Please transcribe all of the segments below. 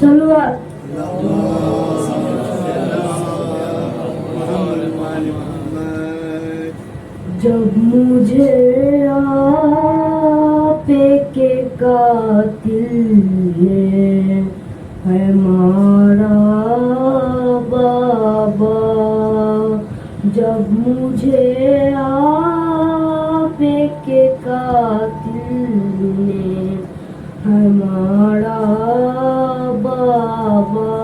صلوات. جب مجھے آپ کے قاتل نے ہے مارا بابا، جب مجھے آپ کے قاتل نے ہے مارا بابا،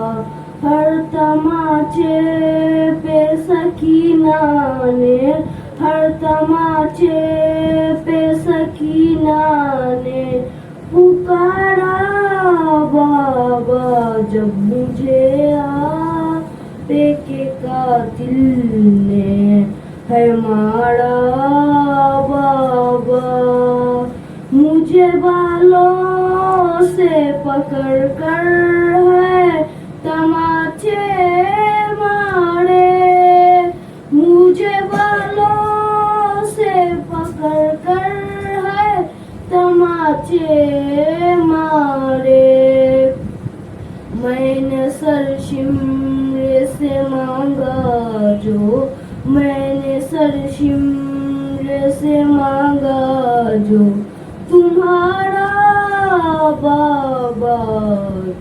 ہر تماچے پہ سکینہ نے، ہر تماچے پہ سکینہ نے پکارا بابا، جب مجھے آپ کے قاتل نے ہے مارا بابا، مجھے بالوں سے پکڑ کر ہے تماچے مارے، مجھے بالوں سے پکڑ کر ہے تماچے مارے، میں نے سر شمر سے مانگا جو، میں نے سر شمر سے مانگا جو تمہارا بابا،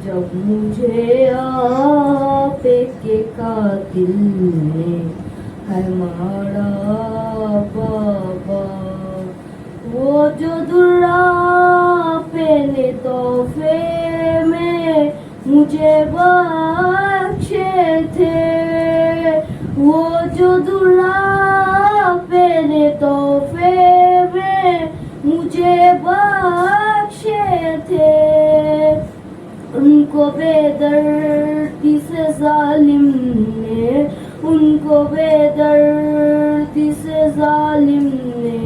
جب مجھے آپ کے قاتل نے ہے مارا بابا، وہ جو درا پہنے تحفے میں مجھے بخشے تھے، وہ جو درا پہنے تحفے میں مجھے بخشے تھے، ان کو بے دردی سے ظالم نے، ان کو بے دردی سے ظالم نے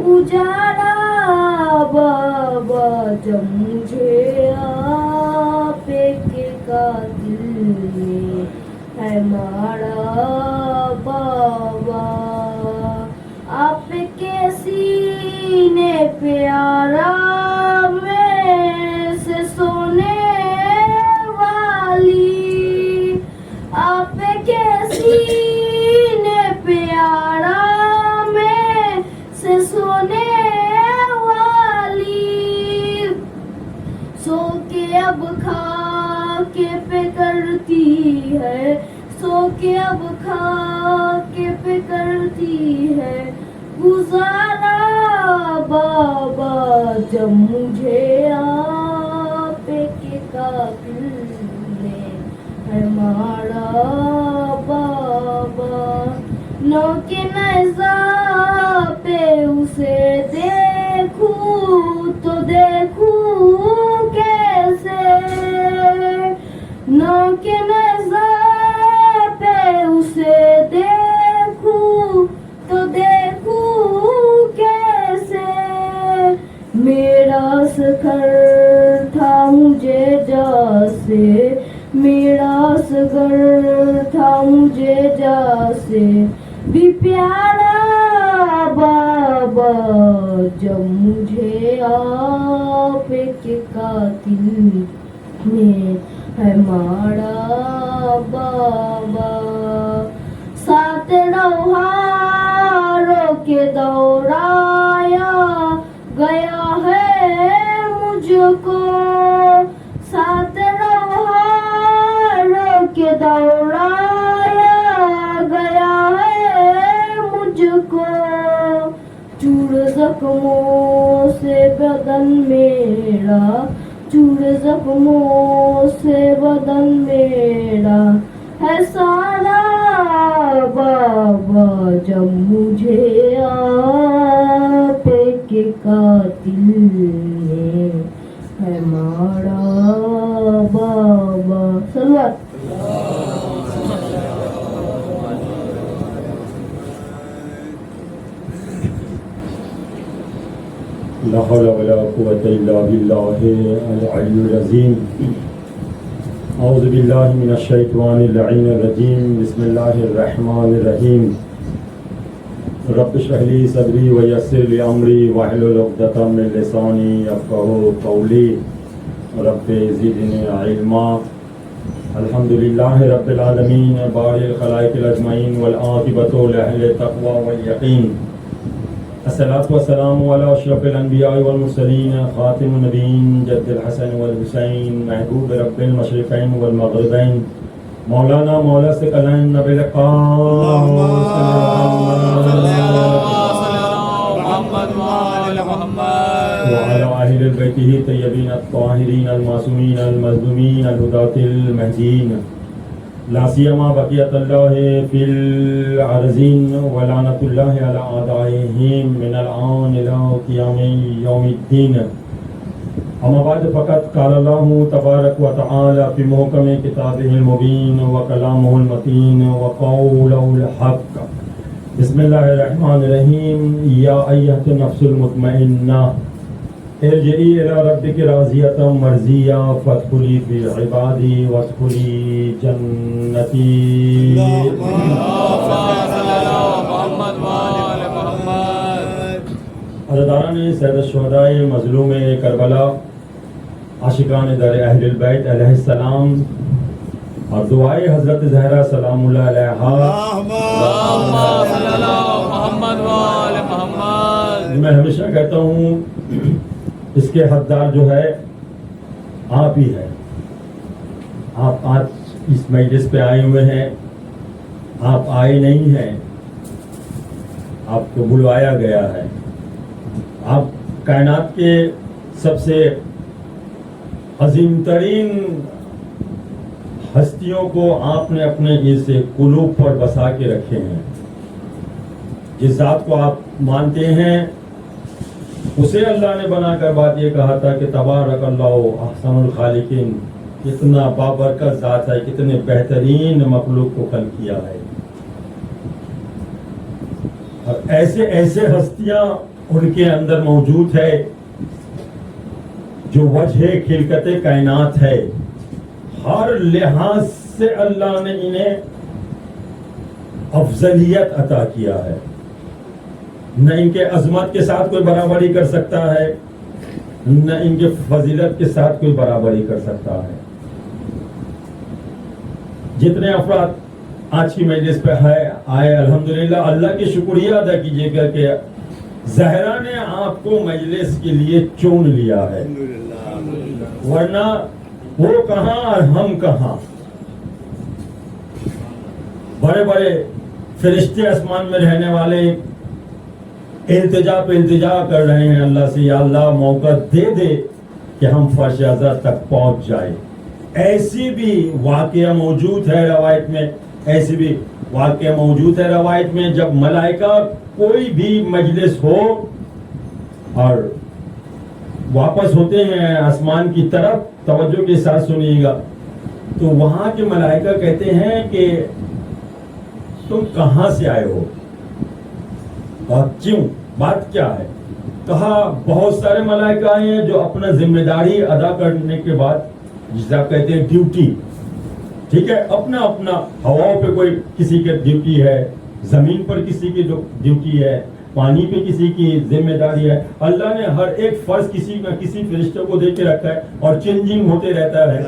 اجاڑا بابا، جب مجھے آپ کے قاتل نے ہے مارا بابا، آپ کے سینے پہ آرام سے سونے والی، آپ کے سینے پہ آرام سے سونے والی، سو کے اب خاک پہ کرتی ہے، سو کے اب خاک پہ کرتی ہے گزارا بابا، جب مجھے آپ کے قاتل نے ہے مارا بابا، نو کے نیزہ پہ اسے دیکھوں تو دیکھوں کیسے، نو کے نیزہ پہ اسے دیکھوں تو دیکھوں کیسے، میرا سکر تھا مجھے جیسے، میرا سکر تھا مجھے جیسے بھی پیارا بابا، جب مجھے آپ کے قاتل نے ہے مارا بابا، ساتھ روحاروں کے دورایا گیا ہے مجھ کو، ساتھ روحاروں کے دورایا گیا ہے مجھ کو، چور زخموں سے بدن میرا، چور زخموں سے بدن میرا ہے سارا بابا، جب مجھے آپ کے قاتل نے ہے مارا بابا، صلوات. لا حول ولا قوة إلا بالله العلي العظيم. اعوذ باللہ من الشیطان اللعین الرجیم. بسم اللہ الرحمن الرحیم. رب اشرح لی صدری ویسر لی امری واحلل عقدۃ من لسانی یفقہوا قولی. رب زدنی علما. الحمد للہ رب العالمین باری الخلائق الاجمعین والعاقبۃ لأہل التقوی والیقین. الصلاۃ والسلام علی اشرف الانبیاء والمرسلین خاتم النبیین جد الحسن والحسین محبوب رب المشرقین والمغربین مولانا مولا ثقلین نبی وعلى أهل بيته الطيبين الطاهرين المعصومين المظلومين الهداة المهديين لا سيما بقية الله في الأرضين ولعنة الله على أعدائهم من الآن إلى قيام يوم الدين. أما بعد فقد قال الله تبارك وتعالى في محكم كتابه المبين وكلامه المتين وقوله الحق. بسم الله الرحمن الرحيم. يا أيها النفس المطمئنة ارجعي إلى ربك راضية مرضية فادخلي في عبادي وادخلي جنتي. عزیزان سید الشہداء مظلوم کربلا عاشقان در اہل البیت علیہ السلام اور دعائے حضرت زہرا سلام اللہ علیہا. میں ہمیشہ کہتا ہوں اس کے حقدار جو ہے آپ ہی ہے. آپ آج اس مجلس پہ آئے ہوئے ہیں, آپ آئے نہیں ہیں, آپ کو بلوایا گیا ہے. آپ کائنات کے سب سے عظیم ترین ہستیوں کو آپ نے اپنے اس قلوب پر بسا کے رکھے ہیں. جس ذات کو آپ مانتے ہیں اسے اللہ نے بنا کر بات یہ کہا تھا کہ تبارک اللہ احسن الخالقین. کتنا بابرکت ذات ہے, کتنے بہترین مخلوق کو خلق کیا ہے. اور ایسے ایسے ہستیاں ان کے اندر موجود ہے جو وجہ خلقت کائنات ہے. ہر لحاظ سے اللہ نے انہیں افضلیت عطا کیا ہے. نہ ان کے عظمت کے ساتھ کوئی برابری کر سکتا ہے, نہ ان کے فضیلت کے ساتھ کوئی برابری کر سکتا ہے. جتنے افراد آج کی مجلس پہ آئے الحمدللہ اللہ کی شکریہ ادا کیجیے گا کہ زہرا نے آپ کو مجلس کے لیے چن لیا ہے, ورنہ وہ کہاں اور ہم کہاں. بڑے بڑے فرشتے آسمان میں رہنے والے التجا پہ التجا کر رہے ہیں اللہ سے, یا اللہ موقع دے دے کہ ہم فرش ازل تک پہنچ جائے. ایسی بھی واقعہ موجود ہے روایت میں, ایسی بھی واقعہ موجود ہے روایت میں جب ملائکہ کوئی بھی مجلس ہو اور واپس ہوتے ہیں آسمان کی طرف, توجہ کے ساتھ سنیے گا, تو وہاں کے ملائکہ کہتے ہیں کہ تم کہاں سے آئے ہو اور کیوں, بات کیا ہے. کہا بہت سارے ملائکہ آئے ہیں جو اپنا ذمہ داری ادا کرنے کے بعد, جسے آپ کہتے ہیں ڈیوٹی, ٹھیک ہے, اپنا اپنا ہواؤں پہ کوئی کسی کی ڈیوٹی ہے, زمین پر کسی کی ڈیوٹی ہے, پانی پہ کسی کی ذمہ داری ہے. اللہ نے ہر ایک فرض کسی نہ کسی فرشتے کو دے کے رکھا ہے اور چینجنگ ہوتے رہتا ہے,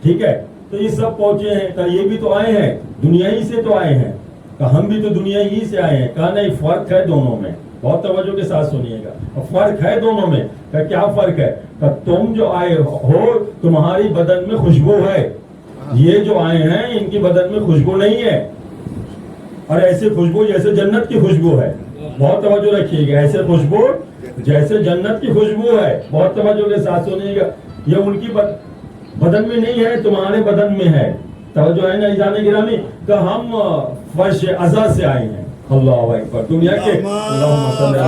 ٹھیک ہے. تو یہ سب پہنچے ہیں, کہا یہ بھی تو آئے ہیں دنیا ہی سے تو آئے ہیں, کہا ہم بھی تو دنیا ہی سے آئے ہیں. کہا نہیں, فرق ہے دونوں میں, بہت توجہ کے ساتھ سنیے گا, فرق ہے دونوں میں. کہا کیا فرق ہے؟ کہا تم جو آئے ہو تمہاری بدن میں خوشبو ہے, یہ جو آئے ہیں ان کی بدن میں خوشبو نہیں ہے, اور ایسے خوشبو جیسے جنت کی خوشبو ہے. بہت توجہ رکھیے گا, ایسے خوشبو جیسے جنت کی خوشبو ہے. بہت توجہ کے ساتھ سنیے گا, یہ ان کی بدن میں نہیں ہے, تمہارے بدن میں ہے. توجہ ہے نا جانے گرامی, کہ ہم فرش ازا سے آئے ہیں. اللہ اکبر. دنیا کے اللہم صلی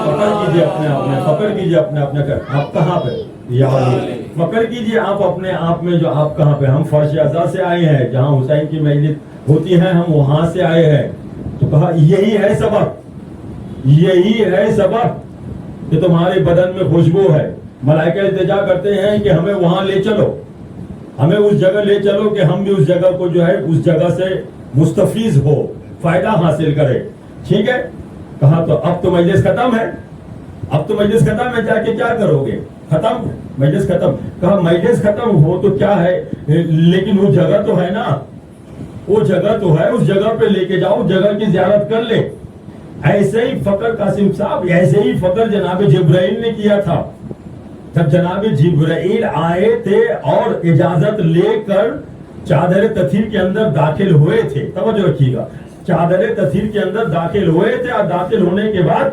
فکر کیجئے اپنے آپ میں, فکر کیجئے اپنے آپ میں, آپ کہاں پہ, یا فکر کیجئے آپ اپنے آپ میں جو آپ کہاں پہ. ہم فرش ازا سے آئے ہیں, جہاں حسین کی مجلس ہوتی ہے ہم وہاں سے آئے ہیں. تو کہا یہی ہے سبب, یہی ہے سبب کہ تمہارے بدن میں خوشبو ہے. ملائکہ التجا کرتے ہیں کہ ہمیں وہاں لے چلو, ہمیں اس جگہ لے چلو کہ ہم بھی اس جگہ کو جو ہے اس جگہ سے مستفیض ہو, فائدہ حاصل کرے. ٹھیک ہے, کہا تو اب تو مجلس ختم ہے, اب تو مجلس ختم ہے، جا کے کیا کرو گے؟ ختم، مجلس ختم. کہا مجلس ختم ہو تو کیا ہے، لیکن وہ جگہ تو ہے نا، وہ جگہ تو ہے، اس جگہ پہ لے کے جاؤ، جگہ کی زیارت کر لے. ایسے ہی فقر قاسم صاحب، ایسے ہی فقر جناب جبرائیل نے کیا تھا. جب جناب جبرائیل آئے تھے اور اجازت لے کر چادر تطہیر کے اندر داخل ہوئے تھے، توجہ رکھیے گا، چادر تطہیر کے اندر داخل ہوئے تھے، اور داخل ہونے کے بعد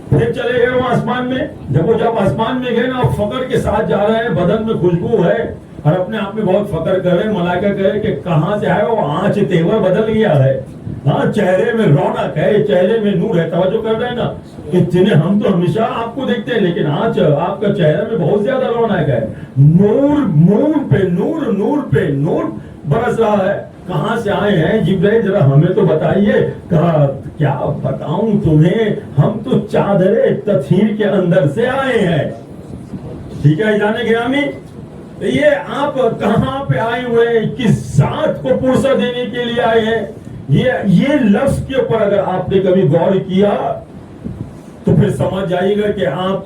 پھر چلے گئے وہ آسمان میں. جب آسمان میں گئے نا، اور فقر کے ساتھ جا رہے ہیں، بدن میں خوشبو ہے اور اپنے آپ میں بہت فقر کر رہے ہیں. ملائکہ کہے کہ کہاں سے آئے وہ؟ آنچ تیور بدل گیا ہے، ہاں چہرے میں رونق ہے، چہرے میں نور ہے. توجہ کر رہے ہیں نا، اتنے ہم تو ہمیشہ آپ کو دیکھتے ہیں، لیکن آج آپ کا چہرے میں بہت زیادہ رونق ہے. نور نور پہ نور، نور پہ نور برس رہا ہے. کہاں سے آئے ہیں جبرائیل؟ ذرا ہمیں تو بتائیے. کہا کیا بتاؤں تمہیں، ہم تو چادر تطہیر کے اندر سے آئے ہیں. ٹھیک ہے جان گرامی، یہ آپ کہاں پہ آئے ہوئے ہیں؟ کس ذات کو پرسہ دینے کے لیے آئے ہیں؟ یہ لفظ کے اوپر اگر آپ نے کبھی غور کیا تو پھر سمجھ جائیے گا کہ آپ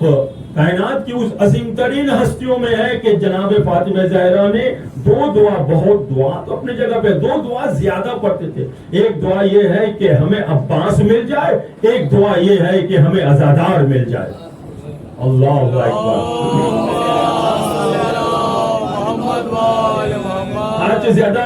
کائنات کی اس عظیم ترین ہستیوں میں ہے کہ جناب فاطمہ زہرا نے دو دعا، بہت دعا تو اپنی جگہ پہ، دو دعا زیادہ پڑھتے تھے. ایک دعا یہ ہے کہ ہمیں عباس مل جائے، ایک دعا یہ ہے کہ ہمیں عزادار مل جائے. اللہ اکبر. آج زیادہ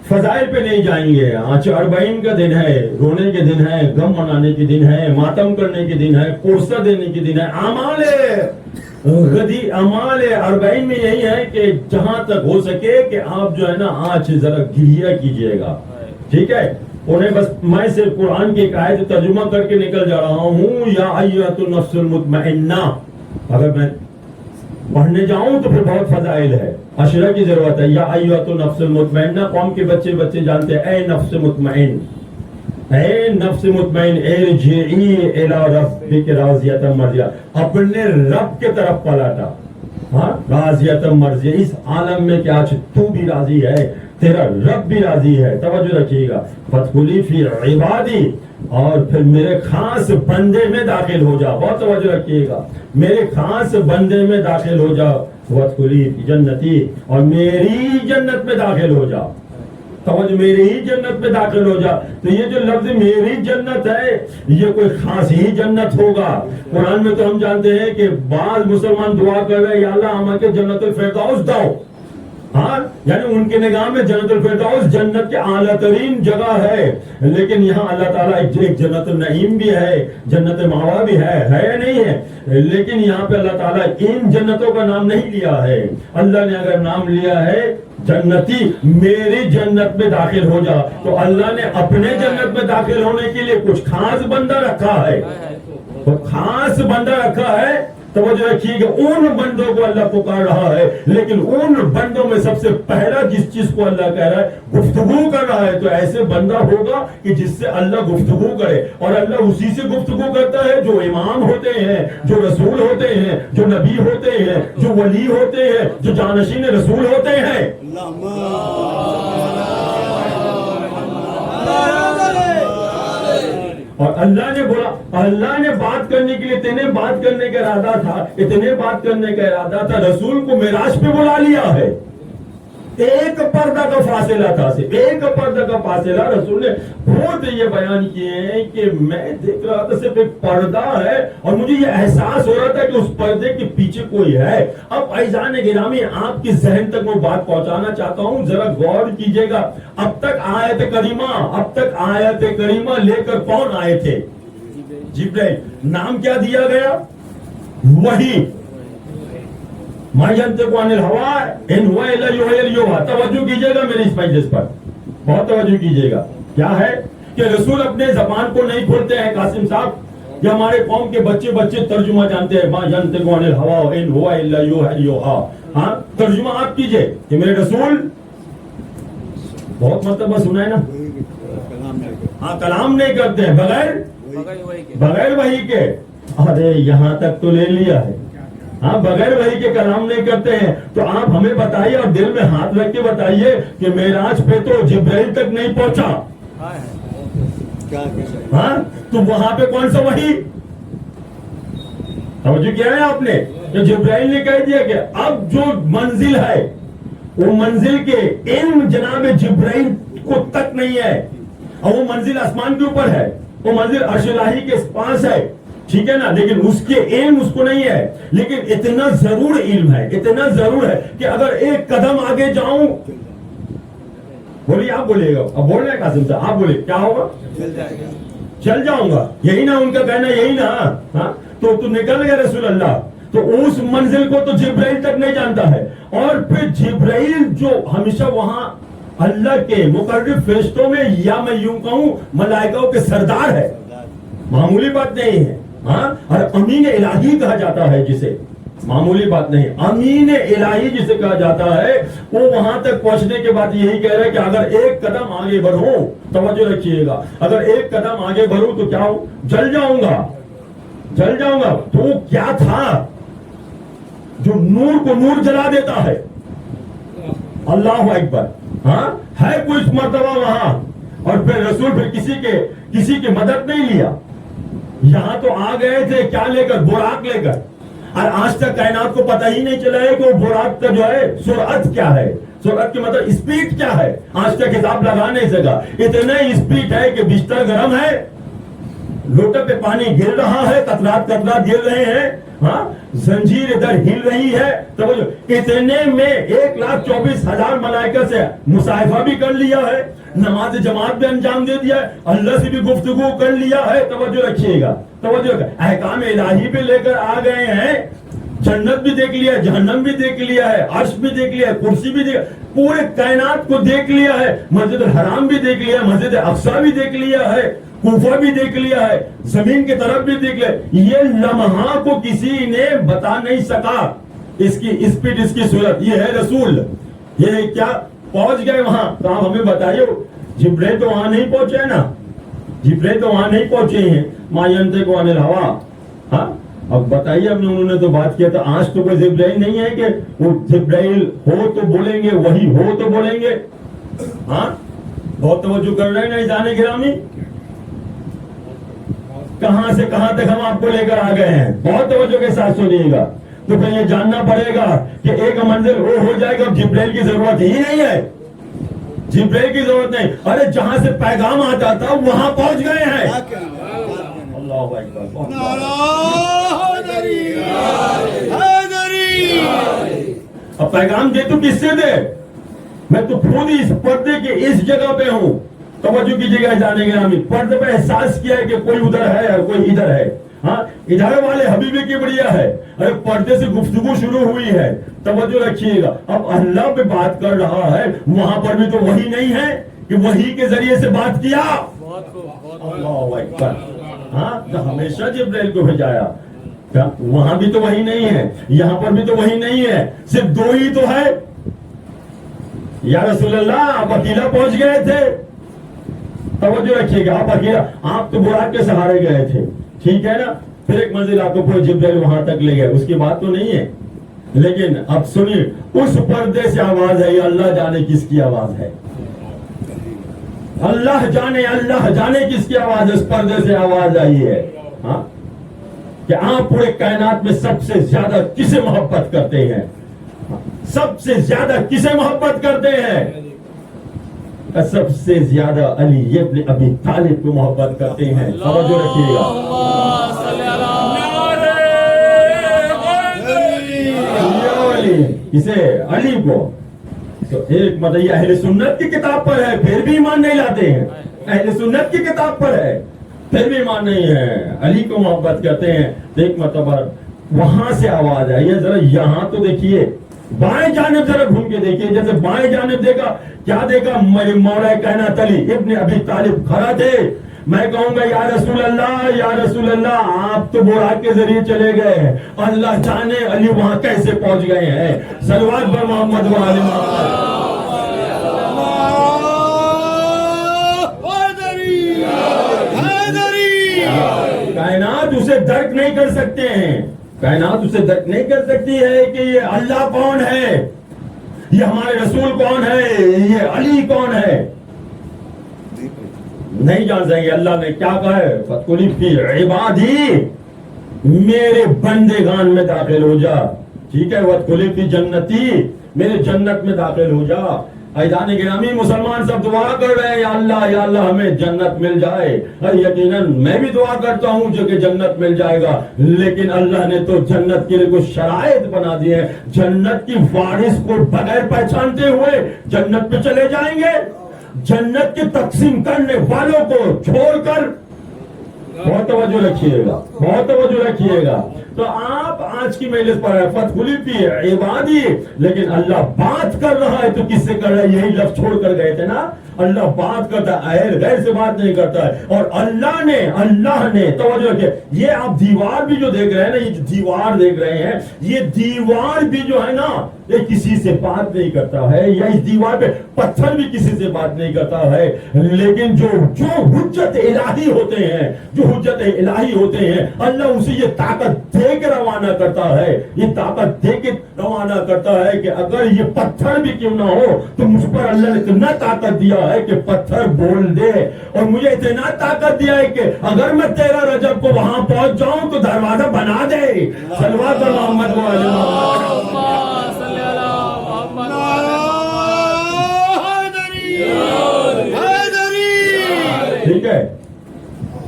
فضائل پہ نہیں جائیں گے. آج 40 کا دن ہے، رونے کے دن ہے، غم منانے کے دن ہے، ماتم کرنے کے دن ہے، پرسہ دینے کے دن ہے. اعمال غدی، اعمال 40 میں یہی ہے کہ جہاں تک ہو سکے کہ آپ جو ہے نا آج ذرا گریہ کیجئے گا. ٹھیک ہے، انہیں بس میں صرف قرآن کی ایک آیت ترجمہ کر کے نکل جا رہا ہوں. یا ایھا النفس المطمئنہ، اگر میں پڑھنے جاؤں تو پھر بہت فضائل ہے، اشرہ کی ضرورت ہے. یا ایھا النفس المطمئنہ، قوم کے بچے جانتے ہیں. اے نفس مطمئن، اے نفس مطمئن، ارجعی الی ربک راضیۃ مرضیہ، اپنے رب کے طرف پلٹا. ہاں، راضیۃ مرضیہ، اس عالم میں کہ آج تو بھی راضی ہے، تیرا رب بھی راضی ہے. توجہ رکھیے گا. فادخلی فی عبادی، اور پھر میرے خاص بندے میں داخل ہو جا. بہت توجہ رکھیے گا، میرے خاص بندے میں داخل ہو جا. وادخلی فی جنتی، اور میری جنت میں داخل ہو جا. توجہ، میری ہی جنت میں داخل ہو جا. تو یہ جو لفظ میری جنت ہے، یہ کوئی خاص ہی جنت ہوگا. قرآن میں تو ہم جانتے ہیں کہ بعض مسلمان دعا کر رہے ہیں، یا اللہ ہمیں کہ جنت الفردوس دو. ہاں، یعنی ان کے نگاہ میں جنت الفردوس جنت کے اعلیٰ ترین جگہ ہے. لیکن یہاں اللہ تعالیٰ ایک جنت النعیم بھی ہے، جنت ماوا بھی ہے یا نہیں ہے؟ لیکن یہاں پہ اللہ تعالیٰ ان جنتوں کا نام نہیں لیا ہے. اللہ نے اگر نام لیا ہے جنتی، میری جنت میں داخل ہو جا، تو اللہ نے اپنے جنت میں داخل ہونے کے لیے کچھ خاص بندہ رکھا ہے، خاص بندہ رکھا ہے. توجہ رکھیے کہ ان بندوں کو اللہ پکار رہا ہے، لیکن ان بندوں میں سب سے پہلا جس چیز کو اللہ کہہ رہا ہے گفتگو کر رہا ہے، تو ایسے بندہ ہوگا کہ جس سے اللہ گفتگو کرے. اور اللہ اسی سے گفتگو کرتا ہے جو امام ہوتے ہیں، جو رسول ہوتے ہیں، جو نبی ہوتے ہیں، جو ولی ہوتے ہیں، جو جانشین رسول ہوتے ہیں. اور اللہ نے بولا، اللہ نے بات کرنے کے لیے اتنے بات کرنے کا ارادہ تھا، اتنے بات کرنے کا ارادہ تھا، رسول کو معراج پہ بلا لیا ہے. ایک پردہ کا فاصلہ تھا، صرف ایک پردہ کا فاصلہ. رسول نے بہت یہ بیان کیے ہیں کہ میں دیکھ رہا تھا صرف ایک پردہ ہے، اور مجھے یہ احساس ہو رہا تھا کہ اس پردے کے پیچھے کوئی ہے. اب عزیزان گرامی، آپ کی ذہن تک وہ بات پہنچانا چاہتا ہوں، ذرا غور کیجئے گا. اب تک آیت کریمہ لے کر کون آئے تھے؟ جبرائیل. نام کیا دیا گیا؟ وحی. ما ينطق عن الهوى ان هو الا يوحى. توجہ کیجئے گا میری اس مجلس پر، بہت توجہ کیجئے گا. کیا ہے کہ رسول اپنے زبان کو نہیں کھولتے ہیں قاسم صاحب. یہ ہمارے قوم کے بچے ترجمہ جانتے ہیں، ما ينطق عن الهوى ان هو الا يوحى. ہاں، ترجمہ آپ کیجئے کہ میرے رسول، بہت مرتبہ سنا ہے نا، ہاں کلام نہیں کرتے ہیں بغیر وحی کے. ارے یہاں تک تو لے لیا ہے، ہاں بغیر وحی کے کلام نہیں کرتے ہیں. تو آپ ہمیں بتائیے اور دل میں ہاتھ رکھ کے بتائیے کہ معراج پہ تو جبرائیل تک نہیں پہنچا. ہاں تو وہاں پہ کون سا وحی توجہ کیا ہے آپ نے؟ تو جبرائیل نے کہہ دیا کہ اب جو منزل ہے وہ منزل کے علم جناب جبرائیل کو تک نہیں ہے، اور وہ منزل آسمان کے اوپر ہے، وہ منزل عرش الہی کے پاس ہے، ٹھیک ہے نا، لیکن اس کے علم اس کو نہیں ہے، لیکن اتنا ضرور علم ہے، اتنا ضرور ہے کہ اگر ایک قدم آگے جاؤں، بولیے آپ بولیے گا، اب بول رہے ہیں قاسم صاحب، آپ بولیے کیا ہوگا؟ چل جاؤں گا، یہی نا ان کا کہنا، یہی نا، ہاں تو نکل گیا رسول اللہ، تو اس منزل کو تو جبرائیل تک نہیں جانتا ہے، اور پھر جبرائیل جو ہمیشہ وہاں اللہ کے مقرب فرشتوں میں، یا میں یوں کہوں ملائکوں کے سردار ہے، معمولی بات نہیں ہے، ہاں، اور امین الہی کہا جاتا ہے جسے، معمولی بات نہیں، امین الہی جسے کہا جاتا ہے، وہ وہاں تک پہنچنے کے بعد یہی کہہ رہا ہے کہ اگر ایک قدم آگے بڑھوں، توجہ رکھیے گا، اگر ایک قدم آگے بڑھوں تو کیا ہوں؟ جل جاؤں گا، جل جاؤں گا۔ تو وہ کیا تھا جو نور کو نور جلا دیتا ہے؟ اللہ اکبر، ہاں، ہے کچھ مرتبہ وہاں، اور پھر رسول پھر کسی کی مدد نہیں لیا، یہاں تو آ گئے تھے کیا لے کر؟ براق لے کر، اور آج تک کائنات کو پتہ ہی نہیں چلا ہے کہ وہ براق کا جو ہے سرعت کیا ہے، سرعت کے مطلب اسپیڈ کیا ہے، آج تک حساب لگا نہیں سکا، اتنا اسپیڈ ہے کہ بستر گرم ہے، لوٹے پہ پانی گر رہا ہے، قطرات قطرات گر رہے ہیں، ہاں، زنجیر ادھر ہل رہی ہے، توجہ، اتنے میں 1,24,000 ملائکہ سے مصاحبہ بھی کر لیا ہے، نماز جماعت بھی انجام دے دیا ہے، اللہ سے بھی گفتگو کر لیا ہے، توجہ رکھیے گا، توجہ رکھیے، احکام الہی بھی لے کر آ گئے ہیں، جنت بھی دیکھ لیا ہے، جہنم بھی دیکھ لیا ہے، عرش بھی دیکھ لیا ہے، کرسی بھی دیکھ، پورے کائنات کو دیکھ لیا ہے، مسجد الحرام بھی دیکھ لیا ہے، مسجد اقصی بھی دیکھ لیا ہے، کوفہ بھی دیکھ لیا ہے، زمین کی طرف بھی دیکھ لیا، یہ لمحہ کو کسی نے بتا نہیں سکا، اس کی اسپیڈ، اس کی صورت، یہ ہے رسول، یہ کیا پہنچ گئے وہاں، تو آپ ہمیں بتائیے، جبرائیل تو وہاں نہیں پہنچے نا، جبرائیل تو وہاں نہیں پہنچے ہیں، ما ینطق عن الہویٰ، ہاں، اب بتائیے، اب انہوں نے تو بات کیا تھا، آج تو کوئی جبرائیل نہیں ہے کہ وہ جبرائیل ہو تو بولیں گے، وہی ہو تو بولیں گے، ہاں، بہت توجہ کر رہے ہیں نا ایزان گرامی، کہاں سے کہاں تک ہم آپ کو لے کر آ گئے ہیں، بہت توجہ کے ساتھ سنیے گا، تو پھر یہ جاننا پڑے گا کہ ایک منزل وہ ہو جائے گا، جبرائیل کی ضرورت ہی نہیں ہے، جبرائیل کی ضرورت نہیں، ارے جہاں سے پیغام آتا تھا وہاں پہنچ گئے ہیں، اللہ اکبر، اب پیغام دے تو کس سے دے؟ میں تو خود اس پردے کے اس جگہ پہ ہوں، توجہ کیجیے گا جانے گے، ہمیں پردے پہ احساس کیا ہے کہ کوئی ادھر ہے اور کوئی ادھر ہے، ہاں، ادھر والے حبیبی کی بڑھیا ہے، ارے پردے سے گفتگو شروع ہوئی ہے، توجہ رکھیے گا، اب اللہ پہ بات کر رہا ہے، وہاں پر بھی تو وہی نہیں ہے کہ وہی کے ذریعے سے بات کیا، اللہ اکبر، ہاں، تو ہمیشہ جبرائیل کو بھیجایا، وہاں بھی تو وہی نہیں ہے، یہاں پر بھی تو وہی نہیں ہے، صرف دو ہی تو ہے، یا رسول اللہ آپ اکیلا پہنچ گئے تھے، توجہ رکھیے گا، آپ اکیلا، آپ تو براق کے سہارے گئے تھے، ٹھیک ہے نا، پھر ایک منزل آپ کو پورے جبرائیل وہاں تک لے گئے، اس کی بات تو نہیں ہے، لیکن اب سنیے، اس پردے سے آواز ہے، اللہ جانے کس کی آواز ہے، اللہ جانے کس کی آواز ہے، اس پردے سے آواز آئی ہے، ہاں، کہ آپ پورے کائنات میں سب سے زیادہ کسے محبت کرتے ہیں، سب سے زیادہ کسے محبت کرتے ہیں؟ سب سے زیادہ علی ابن ابی طالب کو محبت کرتے ہیں، توجہ رکھیے گا، کسے؟ علی کو، تو ایک مطلب یہ اہل سنت کی کتاب پر ہے، پھر بھی ایمان نہیں لاتے ہیں، اہل سنت کی کتاب پر ہے، پھر بھی ایمان نہیں ہے، علی کو محبت کرتے ہیں، تو ایک مرتبہ وہاں سے آواز آئی ہے، ذرا یہاں تو دیکھیے، بائیں جانب ذرا گھوم کے دیکھیے، جیسے بائیں جانب دیکھا، کیا دیکھا؟ میرے مولا کائنات علی ابن ابی طالب کھڑا تھے، میں کہوں گا یا رسول اللہ آپ تو براق کے ذریعے چلے گئے، اللہ جانے علی وہاں کیسے پہنچ گئے ہیں، صلوات بر محمد و آل محمد، کائنات اسے درک نہیں کر سکتے ہیں، کائنات اسے درک نہیں کر سکتی ہے کہ یہ اللہ کون ہے، یہ ہمارے رسول کون ہے، یہ علی کون ہے، نہیں جان سکیں گے. اللہ نے کیا کہا ہے؟ فَادْخُلِ فِي عِبَادِي، میرے بندگان میں داخل ہو جا. ٹھیک ہے، وَادْخُلِ فِي جَنَّتِي، میرے جنت میں داخل ہو جا. عزیزان گرامی، مسلمان سب دعا کر رہے ہیں، یا اللہ ہمیں جنت مل جائے. یقیناً میں بھی دعا کرتا ہوں جو کہ جنت مل جائے گا، لیکن اللہ نے تو جنت کے لیے کچھ شرائط بنا دی ہے. جنت کی وارث کو بغیر پہچانتے ہوئے جنت پہ چلے جائیں گے. جنت کے تقسیم کرنے والوں کو چھوڑ کر، بہت توجہ رکھیے گا، بہت توجہ رکھیے گا. تو آپ آج کی مجلس پر ہے فَادْخُلِ فِي عِبَادِي، لیکن اللہ بات کر رہا ہے تو کس سے کر رہا ہے؟ یہی لفظ چھوڑ کر گئے تھے نا. اللہ بات کرتا ہے، غیر سے بات نہیں کرتا ہے. اور اللہ نے توجہ رکھیے، یہ آپ دیوار بھی جو دیکھ رہے ہیں نا، یہ دیوار دیکھ رہے ہیں، یہ دیوار بھی جو ہے نا، یہ کسی سے بات نہیں کرتا ہے. یا اس دیوار پہ پتھر بھی کسی سے بات نہیں کرتا ہے. لیکن جو حجت الہی ہوتے ہیں، جو حجت الہی ہوتے ہیں، اللہ اسے یہ طاقت دے کے روانہ کرتا ہے. یہ طاقت دے کے روانہ کرتا ہے کہ اگر یہ پتھر بھی کیوں نہ ہو تو مجھ پر اللہ نے اتنا طاقت دیا ہے کہ پتھر بول دے. اور مجھے اتنا طاقت دیا ہے کہ اگر میں 13 رجب کو وہاں پہنچ جاؤں تو دروازہ بنا دے. صلوات محمد و علی محمد. ٹھیک ہے،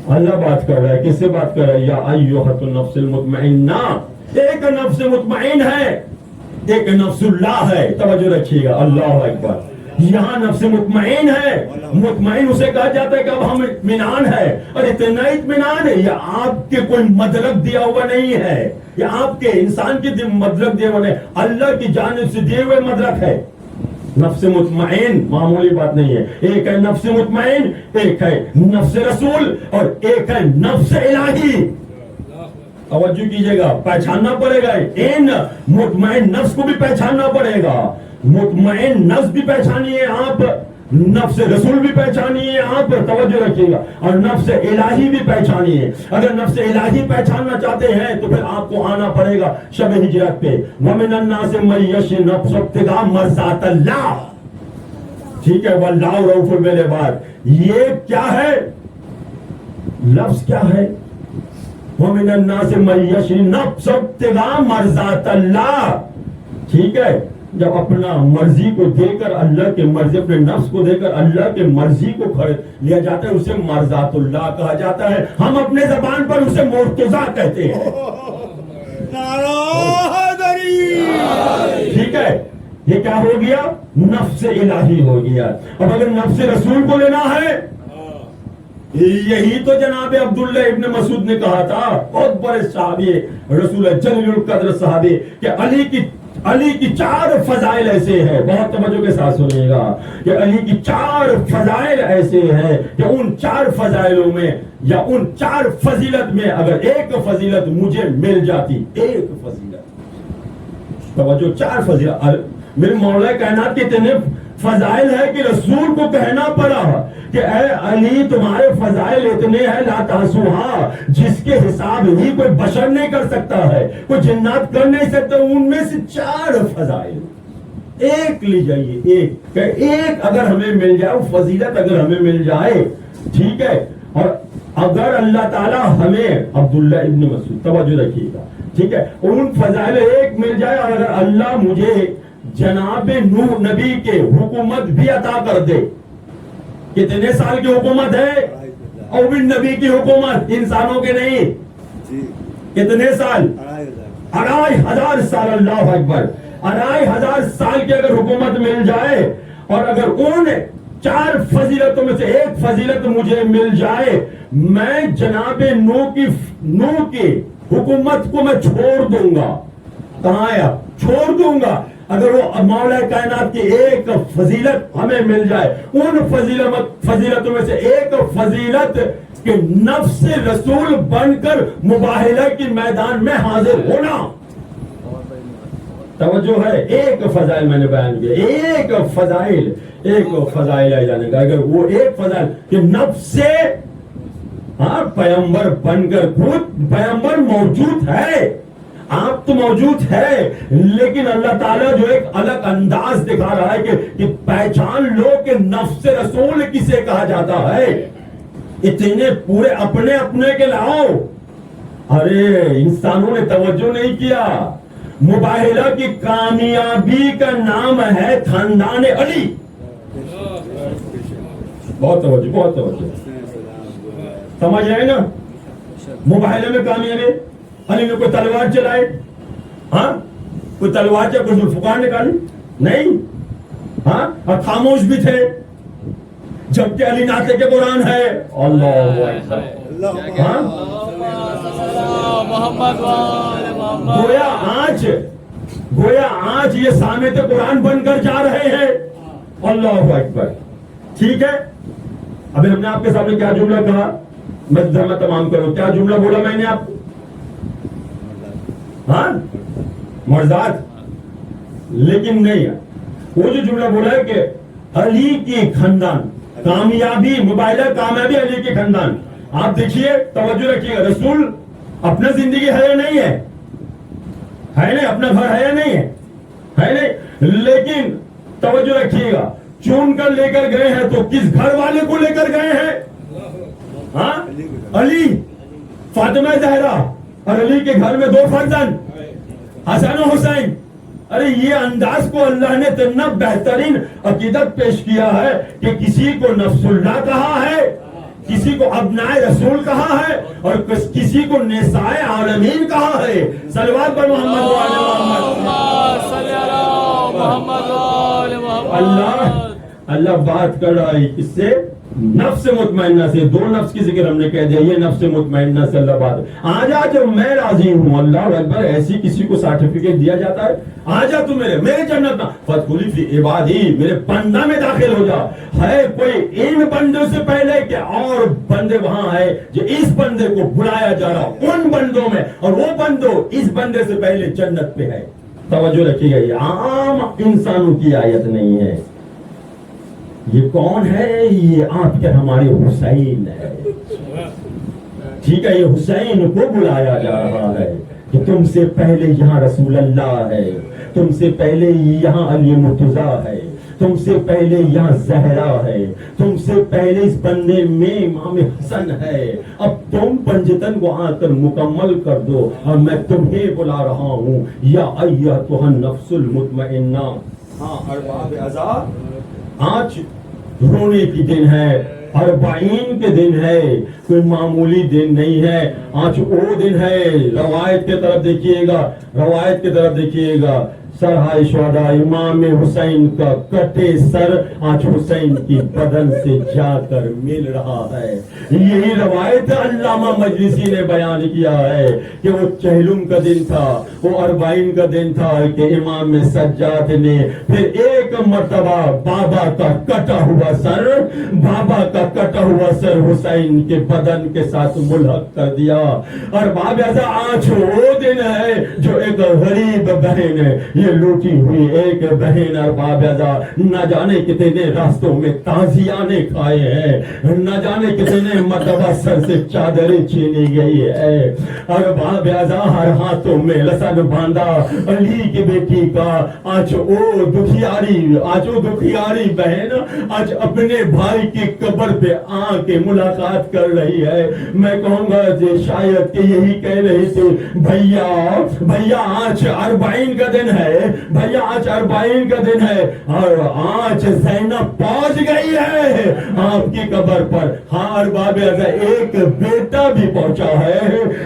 اللہ بات کر رہا ہے. کس سے بات کر رہا ہے؟ یا ایھا النفس المطمئنہ. ایک نفس مطمئن ہے، ایک نفس اللہ ہے. توجہ رکھیے گا، اللہ اکبر. یہاں نفس مطمئن ہے. مطمئن اسے کہا جاتا ہے کہ اب ہم اطمینان ہے. اور اتنا اطمینان ہے، یہ آپ کے کوئی مدرک دیا ہوا نہیں ہے، یہ آپ کے انسان کے مدرک دیا ہوا نہیں، اللہ کی جانب سے دیے ہوئے مدرک ہے. نفس مطمئن معمولی بات نہیں ہے. ایک ہے نفس مطمئن، ایک ہے نفس رسول، اور ایک ہے نفس الہی. توجہ کیجئے گا، پہچاننا پڑے گا. ان مطمئن نفس کو بھی پہچاننا پڑے گا. مطمئن نفس بھی پہچانیے آپ، نفس رسول بھی پہچانیے آپ. توجہ رکھیے گا. اور نفس الہی بھی پہچانیے. اگر نفس الہی پہچاننا چاہتے ہیں تو پھر آپ کو آنا پڑے گا شب ہجرت پہ. وَمِنَ النَّاسِ مَن يَشْرِي نَفْسَهُ ابْتِغَاءَ مَرْضَاتِ اللَّهِ. ٹھیک ہے، وَاللَّهُ رَءُوفٌ بِالْعِبَادِ. یہ کیا ہے؟ لفظ کیا ہے؟ وَمِنَ النَّاسِ مَن يَشْرِي نَفْسَهُ ابْتِغَاءَ مَرْضَاتِ اللَّهِ. ٹھیک ہے، جب اپنا مرضی کو دے کر اللہ کے مرضی، اپنے نفس کو دے کر اللہ کے مرضی کو خرید لیا جاتا ہے، اسے مرضات اللہ کہا جاتا ہے. ہم اپنے زبان پر اسے مرتضیٰ کہتے ہیں. ٹھیک ہے، یہ کیا ہو گیا؟ نفس الہی ہو گیا. اب اگر نفس رسول کو لینا ہے، یہی تو جناب عبداللہ ابن مسعود نے کہا تھا، بہت بڑے صحابی، رسول جلیل القدر صحابی، کہ علی کی 4 فضائل ایسے ہیں. بہت توجہ کے ساتھ سنیے گا کہ علی کی 4 فضائل ایسے ہیں کہ ان 4 فضائلوں میں یا ان 4 فضیلت میں اگر ایک فضیلت مجھے مل جاتی، ایک فضیلت، توجہ، 4 فضیلت. میرے مولا کائنات کے اتنے فضائل ہے کہ رسول کو کہنا پڑا کہ اے علی تمہارے فضائل اتنے ہیں لا تحصوہا، جس کے حساب ہی کوئی بشر نہیں کر سکتا ہے، کوئی جنات کر نہیں سکتا. ان میں سے 4 فضائل ایک لی جائیے. ایک کہ ایک اگر ہمیں مل جائے، وہ فضیلت اگر ہمیں مل جائے، ٹھیک ہے. اور اگر اللہ تعالی ہمیں، عبداللہ ابن مسعود، توجہ رکھیے گا، ٹھیک ہے، ان فضائل ایک مل جائے، اور اگر اللہ مجھے جناب نوح نبی کے حکومت بھی عطا کر دے. کتنے سال کی حکومت ہے؟ اور بھی نبی کی حکومت، انسانوں کے نہیں. کتنے سال؟ 2500 سال. اللہ اکبر. 2500 سال کی اگر حکومت مل جائے، اور اگر ان 4 فضیلتوں میں سے ایک فضیلت مجھے مل جائے، میں جناب نوح کی حکومت کو میں چھوڑ دوں گا. کہاں آیا؟ چھوڑ دوں گا. اگر وہ مولا کائنات کی ایک فضیلت ہمیں مل جائے، ان فضیلتوں میں سے ایک فضیلت کہ نفس رسول بن کر مباہلہ کی میدان میں حاضر ہونا. توجہ ہے، ایک فضائل میں نے بیان کیا، ایک فضائل ہے جانے کا. اگر وہ ایک فضائل کہ نفس سے پیغمبر بن کر، خود پیغمبر موجود ہے، آپ تو موجود ہے، لیکن اللہ تعالیٰ جو ایک الگ انداز دکھا رہا ہے کہ پہچان لو کہ نفس رسول کسے کہا جاتا ہے. اتنے پورے اپنے اپنے کے لاؤ. ارے انسانوں نے توجہ نہیں کیا. مباہلہ کی کامیابی کا نام ہے خاندان علی. بہت توجہ بہت توجہ. سمجھ رہے نا؟ مباہلہ میں کامیابی. علی نے کوئی تلوار چلائے؟ ہاں کوئی تلوار چلا کوئی ذوالفقار نکالی؟ نہیں. ہاں اور خاموش بھی تھے جبکہ علی ناطق کے قرآن ہے. اللہ اکبر. ہاں گویا آج یہ سامعت قرآن بن کر جا رہے ہیں. اللہ اکبر. ٹھیک ہے. ابھی ہم نے آپ کے سامنے کیا جملہ کہا؟ میں تمام کروں. کیا جملہ بولا میں نے آپ کو؟ ہاں مرزاد. لیکن نہیں وہ جو جملہ بولا ہے کہ علی کی خاندان کامیابی. مباہلہ کامیابی علی کی خاندان. آپ دیکھیے توجہ رکھیے گا. رسول اپنا زندگی ہے یا نہیں ہے؟ ہے نہیں. اپنا گھر ہے یا نہیں ہے؟ ہے نہیں. لیکن توجہ رکھیے گا چون کر لے کر گئے ہیں تو کس گھر والے کو لے کر گئے ہیں؟ ہاں علی. فاطمہ زہرا اور علی کے گھر میں 2 فرزند حسن و حسین. ارے یہ انداز کو اللہ نے اتنا بہترین عقیدت پیش کیا ہے کہ کسی کو نفس اللہ کہا ہے, کسی کو ابنائے رسول کہا ہے اور کسی کو نسائے عالمین کہا ہے. صلوات پر محمد و آل محمد. اللہ بات کر رہا ہے کس سے؟ نفس مطمئنہ سے. 2 نفس کی ذکر ہم نے کہہ دیا. یہ نفس مطمئنہ سے اللہ بات. آجا جب میں راضی ہوں. اللہ اکبر. ایسی کسی کو سرٹیفکیٹ دیا جاتا ہے؟ آجا تو میرے جنت میں فادخلی فی عبادی, میرے بندہ میں داخل ہو جا. ہے کوئی ان بندوں سے پہلے کہ اور بندے وہاں ہے جو اس بندے کو بلایا جا رہا ان بندوں میں, اور وہ بندوں اس بندے سے پہلے جنت پہ ہے. توجہ رکھیے گا یہ عام انسانوں کی آیت نہیں ہے. یہ کون ہے؟ یہ آپ کے ہمارے حسین ہے. ٹھیک ہے. یہ حسین کو بلایا جا رہا ہے کہ تم سے پہلے یہاں رسول اللہ ہے, تم سے پہلے یہاں علی مرتضیٰ ہے, تم سے پہلے یہاں زہرا ہے, تم سے پہلے اس بندے میں امام حسن ہے. اب تم پنجتن کو آ کر مکمل کر دو اور میں تمہیں بلا رہا ہوں. یا ایتھا النفس المطمئنہ. ہاں ارباب عزا. آج رونے کی دن ہے, 40 کے دن ہے, کوئی معمولی دن نہیں ہے. آج وہ دن ہے. روایت کے طرف دیکھیے گا, روایت کی طرف دیکھیے گا. سرہائے شہداء امام حسین کا کٹے سر آج حسین کی بدن سے جا کر مل رہا ہے. یہی روایت علامہ مجلسی نے بیان کیا ہے کہ وہ چہلم کا دن تھا, وہ 40 کا دن تھا کہ امام سجاد نے پھر ایک مرتبہ بابا کا کٹا ہوا سر, بابا کا کٹا ہوا سر حسین کے بدن کے ساتھ ملحق کر دیا. اور باب ایسا آج وہ دن ہے جو ایک غریب بہن ہے, یہ لوٹی ہوئی ایک بہن ارباب ازا نہ جانے کتنے راستوں میں تازیانے کھائے ہیں, نہ جانے کتنے مرتبہ سر سے چادریں چھینی گئی ہے. ارباب ازا ہر ہاتھوں میں لسن باندھا علی کی بیٹی کا. آج وہ دکھیاری بہن آج اپنے بھائی کی قبر پہ آ کے ملاقات کر رہی ہے. میں کہوں گا شاید کہ یہی کہہ رہی تھی بھیا آج 40 کا دن ہے, بھیا آج 40 کا دن ہے اور آج زینب پہنچ گئی ہے آپ کی قبر پر. ہاں ارباب ازا ایک بیٹا بھی پہنچا ہے,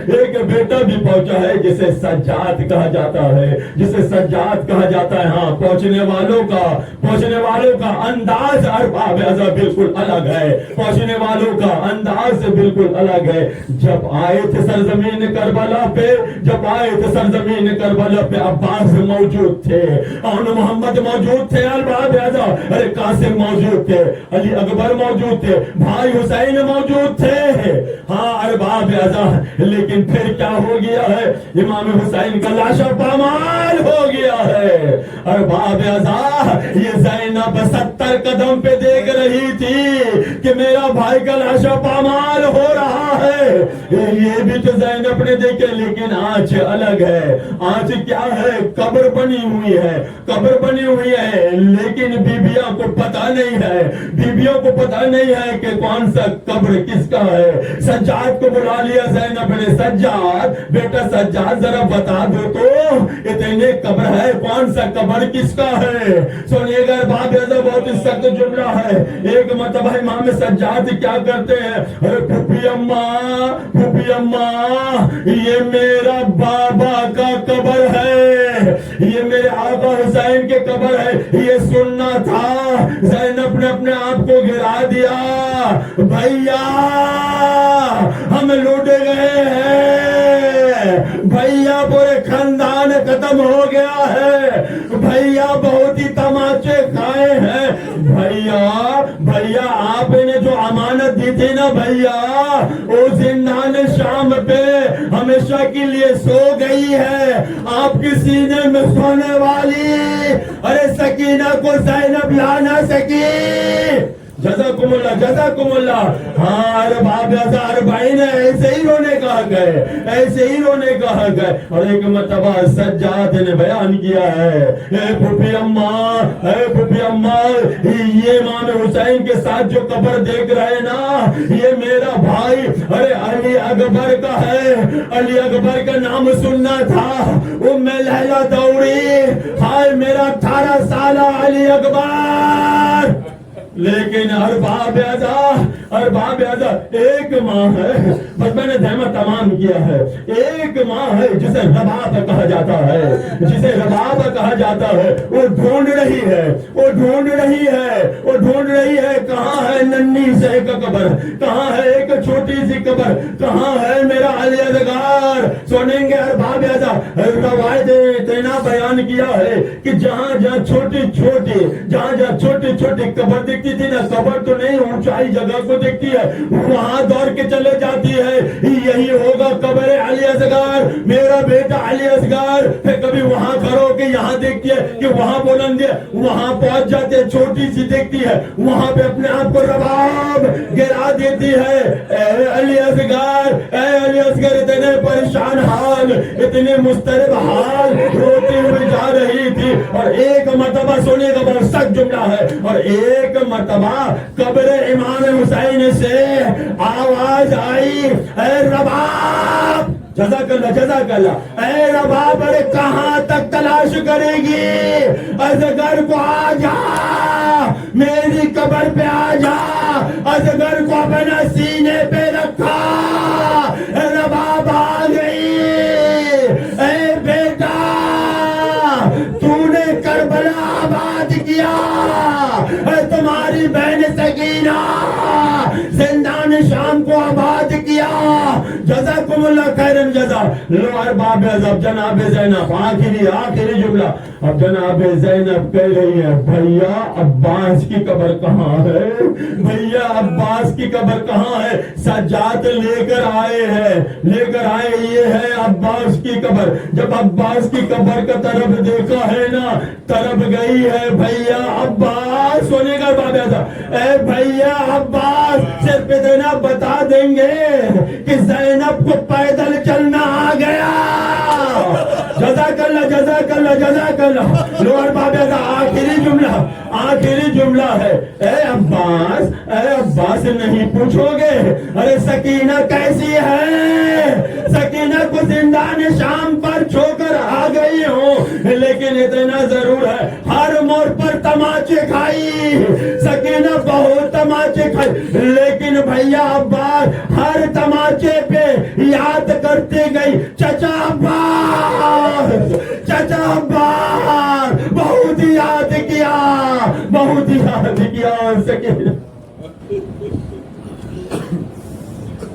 ایک بیٹا بھی پہنچا ہے جسے سجاد کہا جاتا ہے, جسے سجاد کہا جاتا ہے. ہاں پہنچنے والوں کا انداز ارباب ازا بالکل الگ ہے, پہنچنے والوں کا انداز بالکل الگ ہے. جب آئے تھے سرزمین کربلا پہ, جب آئے تھے سرزمین کربلا پہ عباس موجود تھے, اور محمد موجود تھے, ارباب ازا ارے قاسم موجود تھے, علی اکبر موجود تھے, بھائی حسین موجود تھے. ہاں ارباب ازا لیکن پھر کیا ہو گیا؟ ہے امام حسین کا لاشا پامال ہو گیا ہے. ارباب ازا یہ زینب 70 قدم پہ دیکھ رہی تھی کہ میرا بھائی کا لاشا پامال ہو رہا ہے. یہ بھی تو زینب نے دیکھے, لیکن آج الگ ہے. آج کیا ہے, قبر بنی ہوئی ہے, قبر بنی ہوئی ہے, لیکن بیبیوں کو پتا نہیں ہے, بیبیوں کو پتا نہیں ہے کہ کون سا قبر کس کا ہے. سجاد کو بلا لیا زینب نے, سجاد بیٹا سجاد ذرا بتا دو تو اتنے قبر ہے, کون سا قبر کس کا ہے. سنیے گا باب ایسا بہت ہی سخت جملہ ہے. ایک مرتبہ امام سجاد کیا کرتے ہیں, ارے پھپھی اماں, پھپھی اماں, یہ میرا بابا کا قبر ہے, یہ میرے آقا حسین کے قبر ہے. یہ سننا تھا. زینب نے اپنے آپ کو گرا دیا, بھیا ہم لوٹ گئے ہیں, بھیا پورے خاندان ختم ہو گیا ہے, بھیا بہت ہی تماچے کھائے ہیں. بھیا آپ نے جو امانت دی تھی نا بھیا, وہ زندان شام پہ ہمیشہ کے لیے سو گئی ہے. آپ کے سینے میں سونے والی ارے سکینہ کو زینب لا نہ سکی. جزاکم اللہ, جزاکم اللہ. ہاں ارباب ہزار بھائی نے ایسے ہی رونے کہا گئے, ایسے ہی رونے کہا گئے. اور ایک مرتبہ سجاد نے بیان کیا ہے, اے پھپھی اماں, اے پھپھی اماں, یہ امام حسین کے ساتھ جو قبر دیکھ رہے نا, یہ میرا بھائی ارے علی اکبر کا ہے. علی اکبر کا نام سننا تھا, ام لیلہ دوری, ہائے میرا 18 سالہ علی اکبر. لیکن ارباب اعظم ایک ماں ہے, بس میں نے دھیمہ تمام کیا ہے. ایک ماں ہے جسے رباب کہا جاتا ہے, جسے رباب کہا جاتا ہے. وہ ڈھونڈ رہی ہے, وہ ڈھونڈ رہی ہے, وہ ڈھونڈ رہی ہے. کہاں ہے ننھی سے ایک قبر, کہاں ہے ایک چھوٹی سی قبر, کہاں ہے میرا علی اصغر. سنیں گے ارباب اعظم, روایتیں اتنا بیان کیا ہے کہ جہاں جہاں چھوٹی چھوٹی, جہاں جہاں چھوٹی چھوٹی قبر دیکھتی تھی نا, قبر تو نہیں اونچائی جگہ کو دیکھتی ہے, وہاں دوڑ کے چلے جاتی ہے. یہی ہوگا قبر علی اصغر, میرا بیٹا علی اصغر. پھر کبھی وہاں کرو کہ یہاں دیکھتی ہے کہ وہاں بلند ہے, وہاں پہنچ جاتے, چھوٹی سی دیکھتی ہے, وہاں پہ اپنے آپ کو رباب گرا دیتی ہے. اے علی اصغر, اے علی اصغر, اتنے پریشان حال, اتنے مضطرب حال, روتی ہوئی جا رہی تھی. اور ایک مرتبہ سنیے گا بہت سخت جملہ ہے, اور ایک مرتبہ قبر امام حسین سے آواز آئی, اے رباب, جزاک اللہ, جزاک اللہ, اے رباب ارے کہاں تک تلاش کرے گی, اصغر کو آ جا, میری قبر پہ آ جا. اصغر کو اپنا سینے پہ رکھا, اے رباب آ گئی. اے بیٹا تو نے کربلا آباد کیا, تمہاری بہن سکینہ زندان شام کو آباد کیا. جزاکم اللہ خیرن جزا. لو ارباب اعظم, جناب زینب, آخری جملہ. اب جناب زینب کہہ رہی ہے, بھیا عباس کی قبر کہاں ہے, بھیا عباس کی قبر کہاں ہے. سجاد لے کر آئے ہیں, لے کر آئے, یہ ہے عباس کی قبر. جب عباس کی قبر کا طرف دیکھا ہے نا, طرف گئی ہے بھیا عباس. سونے کا باب ایسا, اے بھیا عباس, صرف اتنا بتا دیں گے کہ زینب کو پیدل چلنا آ گیا. جزاک اللہ, جزاک اللہ, جزاک اللہ. لوہر باب ایسا, آخری جملہ, آخری جملہ ہے. اے عباس, اے عباس نہیں پوچھو گے, ارے سکینہ کیسی ہے, سکینہ کو زندان شام پر چھو کر آ گئی ہوں, لیکن اتنا ضرور ہے ہر موڑ پر تماچے کھائی, سکینہ بہت تماچے کھائی, لیکن بھیا عباس ہر تماچے پہ یاد کرتے گئی, چچا عباس, چچا عباس, بہت یاد کیا, بہت یاد کیا. سکینہ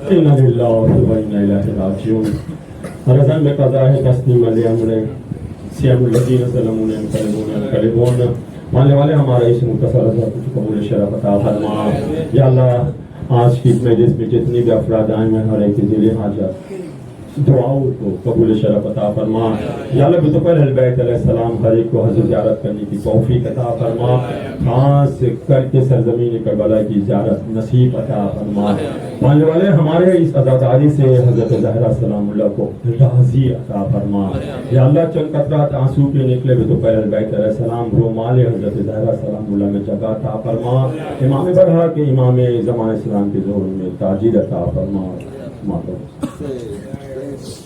اِنَّا لِلَّهِ وَإِنَّا إِلَيْهِ رَاجِعُونَ. رضن میں قضا ہے تسلیم علیہ امر سیام الذین ظلمون انقلبون. ماننے والے ہمارا اس مختصر سا کچھ قبول شرف عطا فرما. یا اللہ آج کی مجلس میں جتنی بھی افراد آئے ہیں, ہر ایک کی دلی حاجت دعاؤں کو قبول شرف عطا فرما یا اللہ بطفل اہل بیت علیہ السلام ہر ایک کو حضور زیارت کرنے کی توفیق عطا فرما، خاص کر کے سرزمین کربلا کی زیارت نصیب عطا فرما، ماننے والے ہمارے اس عزاداری سے حضرت زہرا سلام اللہ کو راضی عطا فرما یا اللہ چند قطرات آنسو کے نکلے بطفل اہل بیت علیہ السلام رومال حضرت زہرا سلام اللہ میں جگہ عطا فرما، امام برہا کے امام زمان اسلام کے ظہور میں تاجر عطا فرما۔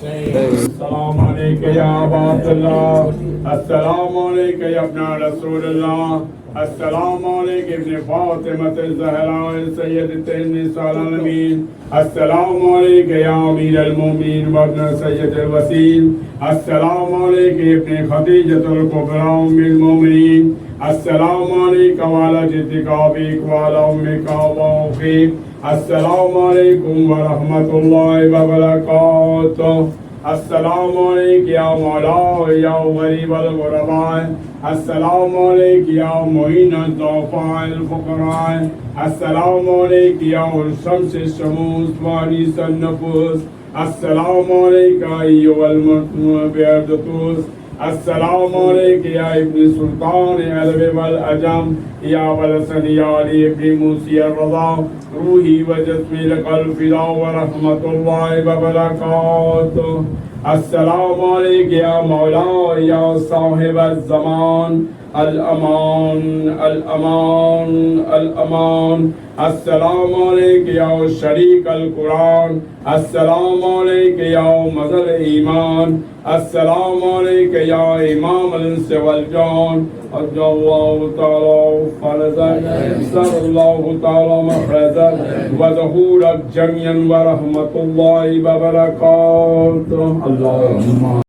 السلام علیکم یا ابا عبداللہ، السلام علیکم یا ابن رسول اللہ، السلام علیکم ابن فاطمہ الزہراء سیدۃ النساء العالمین، السلام علیکم یا امیر المومنین وابن سید الوسیل، السلام علیکم ابن خدیجۃ الکبریٰ ام المومنین، السلام علیکم وعلی جدک ابیک وعلی امک و اخیک، السلام علیکم ورحمۃ اللہ وبرکاتہ، السلام علیکم یا مولا یا غریب الغرباء، السلام علیکم یا معین الضعفاء الفقراء، السلام علیکم یا الشمس الشموس وانیس النفوس، السلام علیکم ایھا المبعوث، السلام علیکم یا ابن سلطان العرب والعجم، یا ولسن یا علی ابن موسی الرضا، روحی و جسمی لک الفداء ورحمۃ اللہ وبرکاتہ، السلام علیکم یا مولا یا صاحب الزمان، الامان الامان الامان، السلام علیکم یا شریک القرآن، السلام علیکم یا مظہر ایمان، السلام علیکم یا امام الانس والجان، عجل اللہ تعالی فرزا، سر اللہ تعالی مخرزا و ظہورک جميعا ورحمۃ اللہ وبرکاتہ۔ اللہم